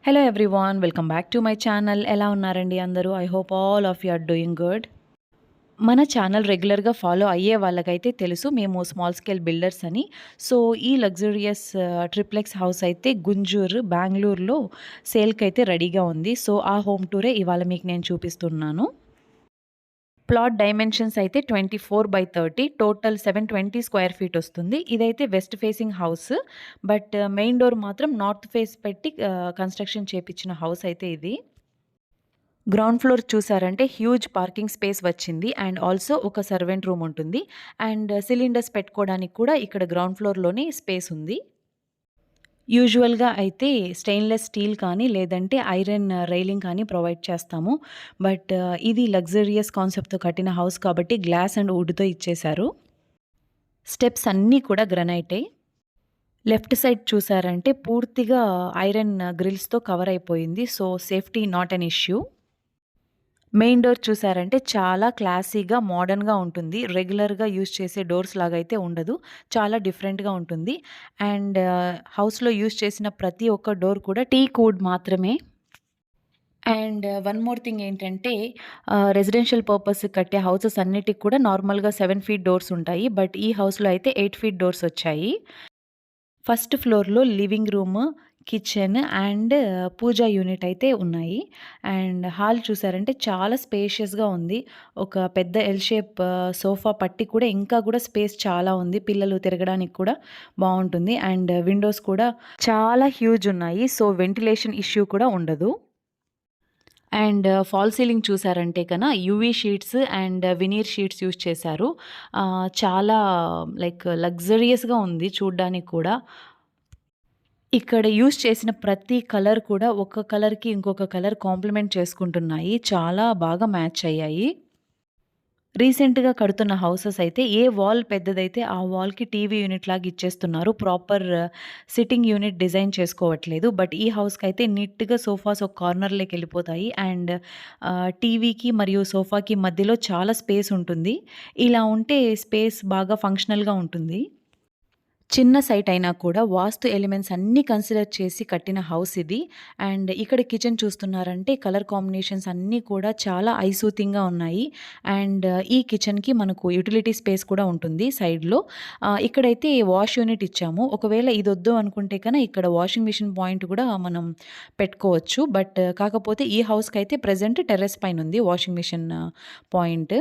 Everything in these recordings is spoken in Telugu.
Hello everyone, welcome back to my channel. ఎలా ఉన్నారండి అందరూ? I hope all of you are doing good. మన ఛానల్ రెగ్యులర్‌గా ఫాలో అయ్యే వాళ్ళకైతే తెలుసు మేము స్మాల్ స్కేల్ బిల్డర్స్ అని. సో, ఈ లగ్జూరియస్ ట్రిప్లెక్స్ హౌస్ అయితే గుంజూరు, బెంగుళూరులో సేల్‌కైతే రెడీగా ఉంది. సో, ఆ హోమ్ టూరే ఇవాళ మీకు నేను చూపిస్తున్నాను. ప్లాట్ డైమెన్షన్స్ అయితే 24/30, టోటల్ 720 స్క్వేర్ ఫీట్ వస్తుంది. ఇదైతే west facing house. But main door మాత్రం నార్త్ ఫేస్ పెట్టి కన్‌స్ట్రక్షన్ చేపిచ్చిన హౌస్ అయితే ఇది. గ్రౌండ్ ఫ్లోర్ చూసారంటే హ్యూజ్ పార్కింగ్ స్పేస్ వచ్చింది. అండ్ ఆల్సో ఒక సర్వెంట్ రూమ్ ఉంటుంది. అండ్ సిలిండర్స్ పెట్టుకోవడానికి కూడా ఇక్కడ గ్రౌండ్ ఫ్లోర్‌లోనే స్పేస్ ఉంది. యూజువల్‌గా అయితే స్టెయిన్‌లెస్ స్టీల్ కానీ, లేదంటే ఐరన్ రైలింగ్ కానీ ప్రొవైడ్ చేస్తాము. బట్ ఇది లగ్జూరియస్ కాన్సెప్ట్‌తో కట్టిన హౌస్ కాబట్టి గ్లాస్ అండ్ వుడ్‌తో ఇచ్చేశారు. స్టెప్స్ అన్నీ కూడా గ్రనైటే. లెఫ్ట్ సైడ్ చూసారంటే పూర్తిగా ఐరన్ గ్రిల్స్‌తో కవర్ అయిపోయింది. So, safety not an issue. Main door చూసారంటే చాలా క్లాసీగా, మోడర్న్‌గా ఉంటుంది. రెగ్యులర్‌గా యూజ్ చేసే డోర్స్ లాగా అయితే ఉండదు. చాలా డిఫరెంట్‌గా ఉంటుంది. అండ్ హౌస్‌లో యూజ్ చేసిన ప్రతి ఒక్క డోర్ కూడా టీక్ వుడ్ మాత్రమే. అండ్ వన్ మోర్ థింగ్ ఏంటంటే రెసిడెన్షియల్ పర్పస్‌కి కట్టే హౌసెస్ అన్నిటికి కూడా నార్మల్‌గా 7 ఫీట్ డోర్స్ ఉంటాయి. బట్ ఈ హౌస్‌లో అయితే 8 ఫీట్ డోర్స్ వచ్చాయి. ఫస్ట్ ఫ్లోర్‌లో living room, kitchen and puja unit అయితే ఉన్నాయి. అండ్ హాల్ చూసారంటే చాలా స్పేషియస్‌గా ఉంది. ఒక పెద్ద ఎల్ షేప్ సోఫా పట్టి కూడా ఇంకా కూడా స్పేస్ చాలా ఉంది. పిల్లలు తిరగడానికి కూడా బావుంటుంది. అండ్ విండోస్ కూడా చాలా హ్యూజ్ ఉన్నాయి. సో, వెంటిలేషన్ ఇష్యూ కూడా ఉండదు. అండ్ ఫాల్ సీలింగ్ చూసారంటే UV sheets and veneer sheets use చేశారు. చాలా లైక్ లగ్జరియస్‌గా ఉంది చూడ్డానికి కూడా. ఇక్కడ యూజ్ చేసిన ప్రతి కలర్ కూడా ఒక కలర్‌కి ఇంకొక కలర్ కాంప్లిమెంట్ చేసుకుంటున్నాయి. చాలా బాగా మ్యాచ్ అయ్యాయి. రీసెంట్‌గా కడుతున్న హౌసెస్ అయితే ఏ వాల్ పెద్దదైతే ఆ వాల్‌కి టీవీ యూనిట్ లాగా ఇచ్చేస్తున్నారు. ప్రాపర్ సిట్టింగ్ యూనిట్ డిజైన్ చేసుకోవట్లేదు. బట్ ఈ హౌస్‌కైతే నీట్‌గా సోఫాస్ ఒక కార్నర్‌లోకెళ్ళిపోతాయి. అండ్ టీవీకి మరియు సోఫాకి మధ్యలో చాలా స్పేస్ ఉంటుంది. ఇలా ఉంటే స్పేస్ బాగా ఫంక్షనల్‌గా ఉంటుంది. చిన్న సైట్ అయినా కూడా వాస్తు ఎలిమెంట్స్ అన్నీ కన్సిడర్ చేసి కట్టిన హౌస్ ఇది. అండ్ ఇక్కడ కిచెన్ చూస్తున్నారంటే కలర్ కాంబినేషన్స్ అన్నీ కూడా చాలా ఐ సూతింగ్‌గా ఉన్నాయి. అండ్ ఈ కిచెన్‌కి మనకు యుటిలిటీ స్పేస్ కూడా ఉంటుంది సైడ్‌లో. ఇక్కడైతే వాష్ యూనిట్ ఇచ్చాము. ఒకవేళ ఇదొద్దు అనుకుంటే ఇక్కడ వాషింగ్ మిషన్ పాయింట్ కూడా మనం పెట్టుకోవచ్చు. బట్ కాకపోతే ఈ హౌస్‌కైతే ప్రెజెంట్ టెర్రస్ పైనుంది washing machine point.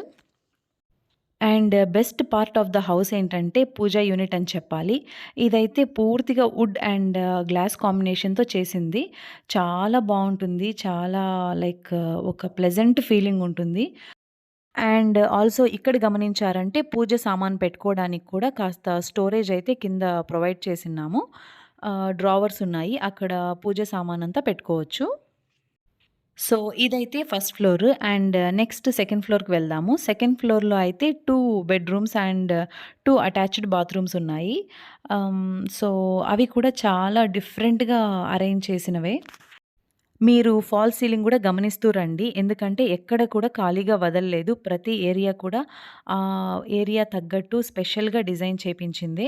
And best part of the house ఏంటంటే పూజా యూనిట్ అని చెప్పాలి. ఇదైతే పూర్తిగా వుడ్ అండ్ గ్లాస్ కాంబినేషన్‌తో చేసింది. చాలా బావుంటుంది. చాలా లైక్ ఒక ప్లెజెంట్ ఫీలింగ్ ఉంటుంది. అండ్ ఆల్సో ఇక్కడ గమనించారంటే పూజ సామాను పెట్టుకోవడానికి కూడా కాస్త స్టోరేజ్ అయితే కింద ప్రొవైడ్ చేసున్నాము. డ్రావర్స్ ఉన్నాయి. అక్కడ పూజ సామానంతా పెట్టుకోవచ్చు. సో, ఇదైతే first floor. And next second ఫ్లోర్‌కి వెళ్దాము. సెకండ్ ఫ్లోర్‌లో అయితే 2 బెడ్‌రూమ్స్ అండ్ 2 అటాచ్డ్ బాత్రూమ్స్ ఉన్నాయి. సో, అవి కూడా చాలా డిఫరెంట్‌గా అరేంజ్ చేసినవే. మీరు ఫాల్ సీలింగ్ గూడా గమనిస్తూ రండి. ఎందుకంటే ఎక్కడ కూడా ఖాళీగా వదలలేదు. ప్రతి ఏరియా కూడా ఏరియా తగ్గట్టు స్పెషల్‌గా డిజైన్ చేపించిందే.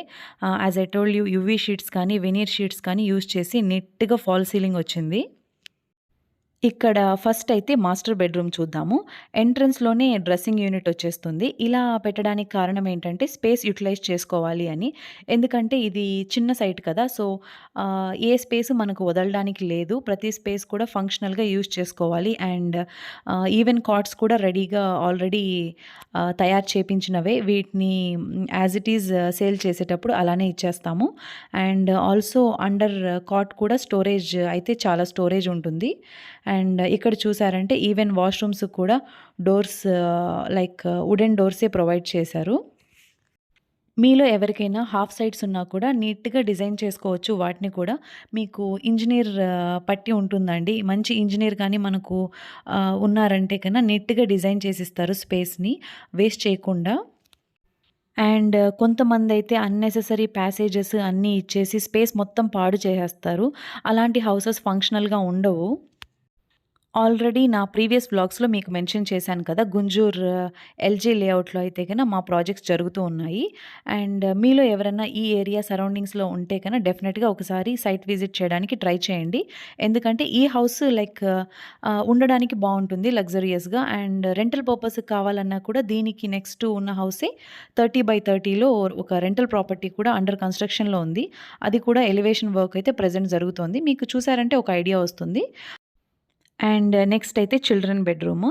As I told you UV sheets కానీ, వెనీర్ షీట్స్ కానీ యూజ్ చేసి నీట్‌గా ఫాల్ సీలింగ్ వచ్చింది. ఇక్కడ ఫస్ట్ అయితే మాస్టర్ బెడ్‌రూమ్ చూద్దాము. ఎంట్రన్స్‌లోనే డ్రెస్సింగ్ యూనిట్ వచ్చేస్తుంది. ఇలా పెట్టడానికి కారణం ఏంటంటే స్పేస్ యుటిలైజ్ చేసుకోవాలి అని. ఎందుకంటే ఇది చిన్న సైట్ కదా! సో, ఏ స్పేస్ మనకు వదలడానికి లేదు. ప్రతి స్పేస్ కూడా ఫంక్షనల్‌గా యూజ్ చేసుకోవాలి. అండ్ ఈవెన్ కాట్స్ కూడా రెడీగా ఆల్రెడీ తయారు చేపించినవే. వీటిని యాస్ ఇట్ ఈజ్ సేల్ చేసేటప్పుడు అలానే ఇచ్చేస్తాము. అండ్ ఆల్సో అండర్ కాట్ కూడా స్టోరేజ్ అయితే చాలా స్టోరేజ్ ఉంటుంది. అండ్ ఇక్కడ చూసారంటే ఈవెన్ వాష్‌రూమ్స్ కూడా డోర్స్ లైక్ వుడెన్ డోర్సే ప్రొవైడ్ చేశారు. మీలో ఎవరికైనా హాఫ్ సైట్స్ ఉన్నా కూడా నీట్‌గా డిజైన్ చేసుకోవచ్చు వాటిని కూడా. మీకు ఇంజినీర్ పట్టి ఉంటుందండి. మంచి ఇంజినీర్ గాని మనకు ఉన్నారంటే నీట్‌గా డిజైన్ చేసిస్తారు స్పేస్‌ని వేస్ట్ చేయకుండా. అండ్ కొంతమందైతే అన్నెసెసరీ ప్యాసేజెస్ అన్నీ ఇచ్చేసి స్పేస్ మొత్తం పాడు చేసేస్తారు. అలాంటి హౌసెస్ ఫంక్షనల్‌గా ఉండవు. ఆల్రెడీ నా ప్రీవియస్ వ్లాగ్స్‌లో మీకు మెన్షన్ చేశాను కదా! గుంజూర్ ఎల్‌జీ లేఅవుట్‌లో అయితే మా ప్రాజెక్ట్స్ జరుగుతూ ఉన్నాయి. అండ్ మీలో ఎవరన్నా ఈ ఏరియా సరౌండింగ్స్‌లో ఉంటే డెఫినిట్‌గా ఒకసారి సైట్ విజిట్ చేయడానికి ట్రై చేయండి. ఎందుకంటే ఈ హౌస్ ఉండడానికి బావుంటుంది లగ్జరియస్‌గా. అండ్ రెంటల్ పర్పస్‌కి కావాలన్నా కూడా దీనికి నెక్స్ట్ ఉన్న హౌసే 30/30లో ఒక రెంటల్ ప్రాపర్టీ కూడా అండర్ కన్‌స్ట్రక్షన్‌లో ఉంది. అది కూడా ఎలివేషన్ వర్క్ అయితే ప్రెజెంట్ జరుగుతోంది. మీకు చూసారంటే ఒక ఐడియా వస్తుంది. అండ్ నెక్స్ట్ అయితే చిల్డ్రన్ బెడ్‌రూమ్.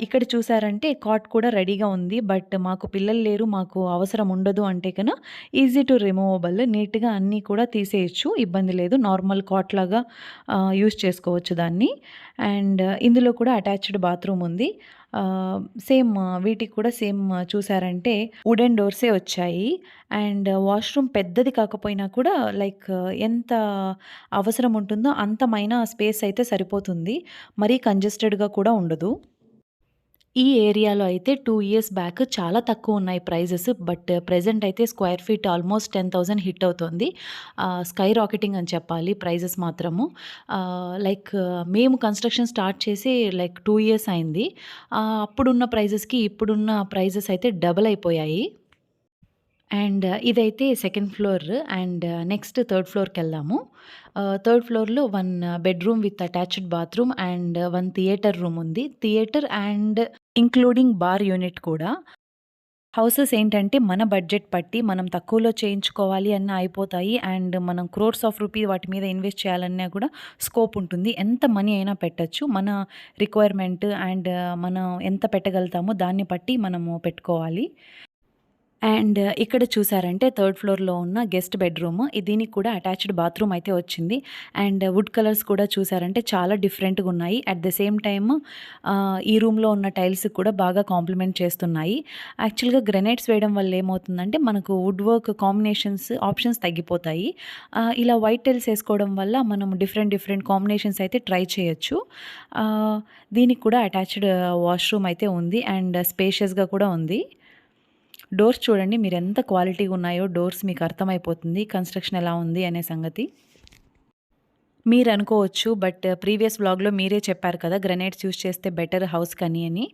ఇక్కడ చూసారంటే కాట్ కూడా రెడీగా ఉంది. బట్ మాకు పిల్లలు లేరు, మాకు అవసరం ఉండదు అంటే ఈజీ టు రిమూవబుల్, నీట్‌గా అన్నీ కూడా తీసేయొచ్చు. ఇబ్బంది లేదు. నార్మల్ కాట్ లాగా యూజ్ చేసుకోవచ్చు దాన్ని. అండ్ ఇందులో కూడా అటాచ్డ్ బాత్రూమ్ ఉంది. సేమ్ వీటికి కూడా సేమ్ చూసారంటే వుడెన్ డోర్సే వచ్చాయి. అండ్ వాష్‌రూమ్ పెద్దది కాకపోయినా కూడా ఎంత అవసరం ఉంటుందో అంతమైన స్పేస్ అయితే సరిపోతుంది. మరీ కంజెస్టెడ్‌గా కూడా ఉండదు. ఈ ఏరియాలో అయితే 2 ఇయర్స్ బ్యాక్ చాలా తక్కువున్నాయి ప్రైజెస్. బట్ ప్రెజెంట్ అయితే స్క్వేర్ ఫీట్ ఆల్మోస్ట్ 10,000 హిట్ అవుతోంది. స్కై రాకెటింగ్ అని చెప్పాలి ప్రైజెస్ మాత్రము. మేము కన్‌స్ట్రక్షన్ స్టార్ట్ చేసి 2 ఇయర్స్ అయింది. అప్పుడున్న ప్రైజెస్‌కి ఇప్పుడున్న ప్రైజెస్ అయితే డబుల్ అయిపోయాయి. అండ్ ఇదైతే second floor. And next third ఫ్లోర్‌కెళ్దాము. థర్డ్ ఫ్లోర్‌లో 1 bedroom with attached bathroom and 1 theatre room ఉంది. Theatre and including bar unit కూడా. హౌసెస్ ఏంటంటే మన బడ్జెట్ పట్టి మనం తక్కువలో చేయించుకోవాలి అన్నా అయిపోతాయి. అండ్ మనం క్రోర్స్ ఆఫ్ రూపీ వాటి మీద ఇన్వెస్ట్ చేయాలన్నా కూడా స్కోప్ ఉంటుంది. ఎంత మనీ అయినా పెట్టొచ్చు. మన రిక్వైర్మెంట్ అండ్ మనం ఎంత పెట్టగలుగుతామో దాన్ని బట్టి మనము పెట్టుకోవాలి. అండ్ ఇక్కడ చూసారంటే థర్డ్ ఫ్లోర్‌లో ఉన్న గెస్ట్ బెడ్‌రూమ్. దీనికి కూడా అటాచ్డ్ బాత్రూమ్ అయితే వచ్చింది. అండ్ వుడ్ కలర్స్ కూడా చూసారంటే చాలా డిఫరెంట్‌గా ఉన్నాయి. అట్ ద సేమ్ టైమ్ ఈ రూమ్‌లో ఉన్న టైల్స్‌కి కూడా బాగా కాంప్లిమెంట్ చేస్తున్నాయి. యాక్చువల్‌గా గ్రానైట్స్ వేయడం వల్ల ఏమవుతుందంటే మనకు వుడ్ వర్క్ కాంబినేషన్స్ ఆప్షన్స్ తగ్గిపోతాయి. ఇలా వైట్ టైల్స్ ఏసుకోవడం వల్ల మనం డిఫరెంట్ డిఫరెంట్ కాంబినేషన్స్ అయితే ట్రై చేయొచ్చు. దీనికి కూడా అటాచ్డ్ వాష్‌రూమ్ అయితే ఉంది. అండ్ స్పేషియస్‌గా కూడా ఉంది. డోర్స్ చూడండి మీరెంత క్వాలిటీగా ఉన్నాయో డోర్స్ మీకు అర్థమైపోతుంది. కన్‌స్ట్రక్షన్ ఎలా ఉంది అనే సంగతి. మీరనుకోవచ్చు బట్ ప్రీవియస్ వ్లాగ్‌లో మీరే చెప్పారు కదా! గ్రానైట్స్ యూజ్ చేస్తే బెటర్ హౌస్‌కని అని.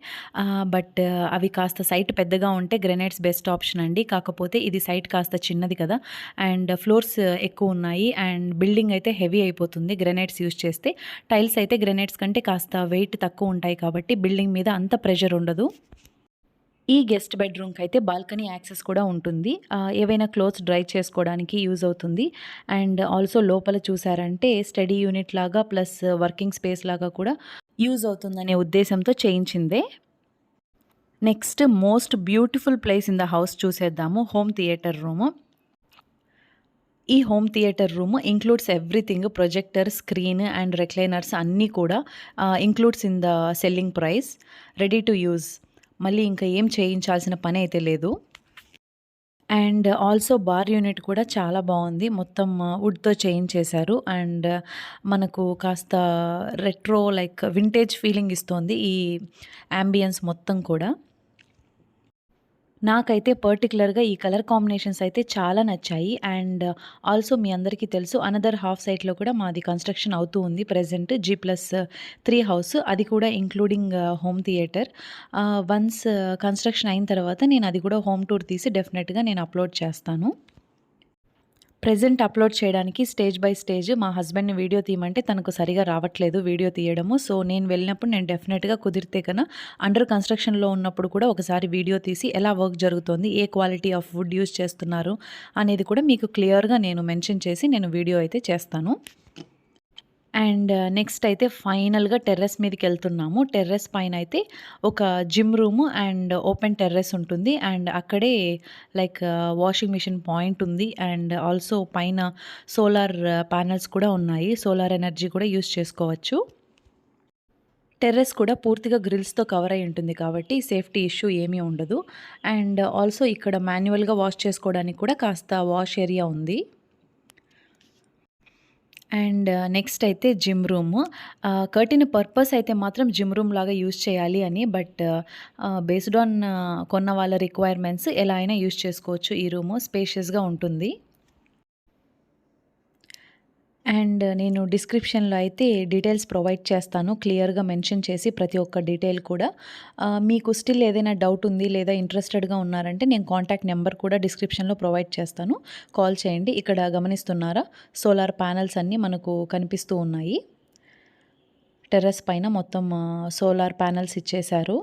బట్ అవి కాస్త సైట్ పెద్దగా ఉంటే గ్రానైట్స్ బెస్ట్ ఆప్షన్ అండి. కాకపోతే ఇది సైట్ కాస్త చిన్నది కదా! అండ్ ఫ్లోర్స్ ఎక్కువున్నాయి. అండ్ బిల్డింగ్ అయితే హెవీ అయిపోతుంది గ్రానైట్స్ యూజ్ చేస్తే. టైల్స్ అయితే గ్రానైట్స్ కంటే కాస్త వెయిట్ తక్కువుంటాయి కాబట్టి బిల్డింగ్ మీద అంత ప్రెషర్ ఉండదు. ఈ గెస్ట్ బెడ్‌రూమ్‌కైతే బాల్కనీ యాక్సెస్ కూడా ఉంటుంది. ఏవైనా క్లోత్స్ డ్రై చేసుకోవడానికి యూజ్ అవుతుంది. అండ్ ఆల్సో లోపల చూసారంటే స్టడీ యూనిట్ లాగా ప్లస్ వర్కింగ్ స్పేస్ లాగా కూడా యూజ్ అవుతుందనే ఉద్దేశంతో చేయించిందే. Next most beautiful place in the house చూసేద్దాము. Home theatre room. ఈ home theatre room includes everything, projector, screen and recliners అన్నీ కూడా includes in the selling price. Ready to use. మళ్ళీ ఇంకా ఏం చేయించాల్సిన పని అయితే లేదు. అండ్ ఆల్సో బార్ యూనిట్ కూడా చాలా బాగుంది. మొత్తం వుడ్‌తో చేయించేశారు. అండ్ మనకు కాస్త రెట్రో వింటేజ్ ఫీలింగ్ ఇస్తోంది ఈ యాంబియన్స్ మొత్తం కూడా. నాకైతే పర్టిక్యులర్‌గా ఈ కలర్ కాంబినేషన్స్ అయితే చాలా నచ్చాయి. అండ్ ఆల్సో మీ అందరికీ తెలుసు అనదర్ హాఫ్ సైట్‌లో కూడా మాది కన్‌స్ట్రక్షన్ అవుతూ ఉంది ప్రెజెంట్ G+3 హౌస్. అది కూడా including home theatre. Once construction అయిన తర్వాత నేను అది కూడా హోమ్ టూర్ తీసి డెఫినిట్‌గా నేను అప్‌లోడ్ చేస్తాను. ప్రెజెంట్ అప్‌లోడ్ చేయడానికి స్టేజ్ బై స్టేజ్ మా హస్బెండ్‌ని వీడియో తీయమంటే తనకు సరిగా రావట్లేదు వీడియో తీయడము. సో, నేను వెళ్ళినప్పుడు నేను డెఫినిట్‌గా కుదిరితే అండర్ కన్‌స్ట్రక్షన్‌లో ఉన్నప్పుడు కూడా ఒకసారి వీడియో తీసి ఎలా వర్క్ జరుగుతోంది, ఏ క్వాలిటీ ఆఫ్ వుడ్ యూజ్ చేస్తున్నారు అనేది కూడా మీకు క్లియర్‌గా నేను మెన్షన్ చేసి నేను వీడియో అయితే చేస్తాను. అండ్ నెక్స్ట్ అయితే ఫైనల్‌గా టెర్రస్ మీదకెళ్తున్నాము. టెర్రస్ పైనయితే ఒక gym room and open terrace ఉంటుంది. అండ్ అక్కడే వాషింగ్ మిషన్ పాయింట్ ఉంది. అండ్ ఆల్సో పైన సోలార్ ప్యానెల్స్ కూడా ఉన్నాయి. సోలార్ ఎనర్జీ కూడా యూజ్ చేసుకోవచ్చు. టెర్రస్ కూడా పూర్తిగా గ్రిల్స్‌తో కవర్ అయ్యి ఉంటుంది కాబట్టి సేఫ్టీ ఇష్యూ ఏమీ ఉండదు. అండ్ ఆల్సో ఇక్కడ మాన్యువల్‌గా వాష్ చేసుకోవడానికి కూడా కాస్త వాష్ ఏరియా ఉంది. అండ్ నెక్స్ట్ అయితే జిమ్ రూము. కర్టెన్ పర్పస్ అయితే మాత్రం జిమ్ రూమ్ లాగా యూజ్ చేయాలి అని. బట్ బేస్డ్ ఆన్ కొన్న వాళ్ళ రిక్వైర్మెంట్స్ ఎలా అయినా యూజ్ చేసుకోవచ్చు. ఈ రూము స్పేషియస్‌గా ఉంటుంది. అండ్ నేను డిస్క్రిప్షన్‌లో అయితే డీటెయిల్స్ ప్రొవైడ్ చేస్తాను. క్లియర్‌గా మెన్షన్ చేసి ప్రతి ఒక్క డీటెయిల్ కూడా. మీకు స్టిల్ ఏదైనా డౌట్ ఉంది లేదా ఇంట్రెస్టెడ్‌గా ఉన్నారంటే నేను కాంటాక్ట్ నెంబర్ కూడా డిస్క్రిప్షన్‌లో ప్రొవైడ్ చేస్తాను. కాల్ చేయండి. ఇక్కడ గమనిస్తున్నారా? సోలార్ ప్యానెల్స్ అన్నీ మనకు కనిపిస్తూ ఉన్నాయి. టెర్రస్ పైన మొత్తం సోలార్ ప్యానెల్స్ ఇచ్చేశారు.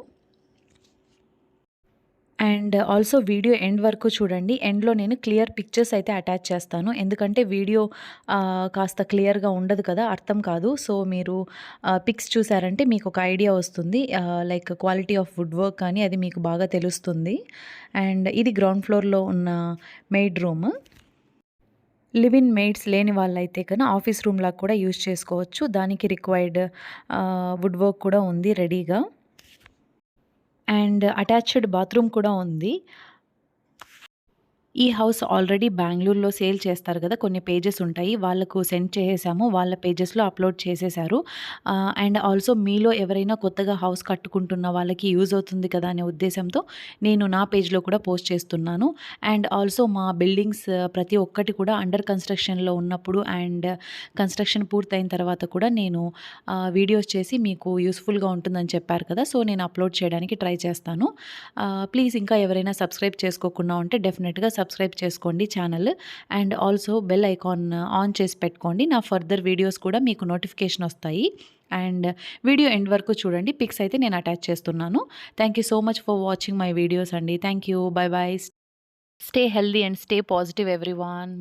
అండ్ ఆల్సో వీడియో ఎండ్ వరకు చూడండి. ఎండ్‌లో నేను క్లియర్ పిక్చర్స్ అయితే అటాచ్ చేస్తాను. ఎందుకంటే వీడియో కాస్త క్లియర్‌గా ఉండదు కదా! అర్థం కాదు. సో, మీరు పిక్స్ చూసారంటే మీకొక ఐడియా వస్తుంది. Like quality of wood work కానీ అది మీకు బాగా తెలుస్తుంది. అండ్ ఇది గ్రౌండ్ ఫ్లోర్‌లో ఉన్న maid room. Live in maids లేని వాళ్ళైతే కన్నా ఆఫీస్ రూమ్‌లాగా కూడా యూజ్ చేసుకోవచ్చు. దానికి రిక్వైర్డ్ వుడ్ వర్క్ కూడా ఉంది రెడీగా. అండ్ అటాచ్డ్ బాత్రూమ్ కూడా ఉంది. ఈ హౌస్ ఆల్రెడీ బెంగుళూరులో సేల్ చేస్తారు గదా! కొన్ని పేజెస్ ఉంటాయి. వాళ్ళకు సెండ్ చేసేసాము. వాళ్ళ పేజెస్‌లో అప్‌లోడ్ చేసేసారు. అండ్ ఆల్సో మీలో ఎవరైనా కొత్తగా హౌస్ కట్టుకుంటున్న వాళ్ళకి యూజ్ అవుతుంది కదా! అనే ఉద్దేశంతో నేను నా పేజ్‌లో కూడా పోస్ట్ చేస్తున్నాను. అండ్ ఆల్సో మా బిల్డింగ్స్ ప్రతి ఒక్కటి కూడా అండర్ కన్‌స్ట్రక్షన్‌లో ఉన్నప్పుడు అండ్ కన్‌స్ట్రక్షన్ పూర్తయిన తర్వాత కూడా నేను వీడియోస్ చేసి మీకు యూజ్‌ఫుల్‌గా ఉంటుందని చెప్పారు కదా! సో, నేను అప్‌లోడ్ చేయడానికి ట్రై చేస్తాను. ప్లీజ్ ఇంకా ఎవరైనా సబ్స్క్రైబ్ చేసుకోకుండా ఉంటే డెఫినెట్‌గా సబ్స్క్రైబ్ చేసుకోండి channel. And also bell icon on చేసి పెట్టుకోండి. నా ఫర్దర్ వీడియోస్ కూడా మీకు నోటిఫికేషన్ వస్తాయి. అండ్ వీడియో ఎండ్ వరకు చూడండి. పిక్స్ అయితే నేను అటాచ్ చేస్తున్నాను. Thank you so much for watching my videos అండి. Thank you. Bye bye. Stay healthy and stay positive everyone.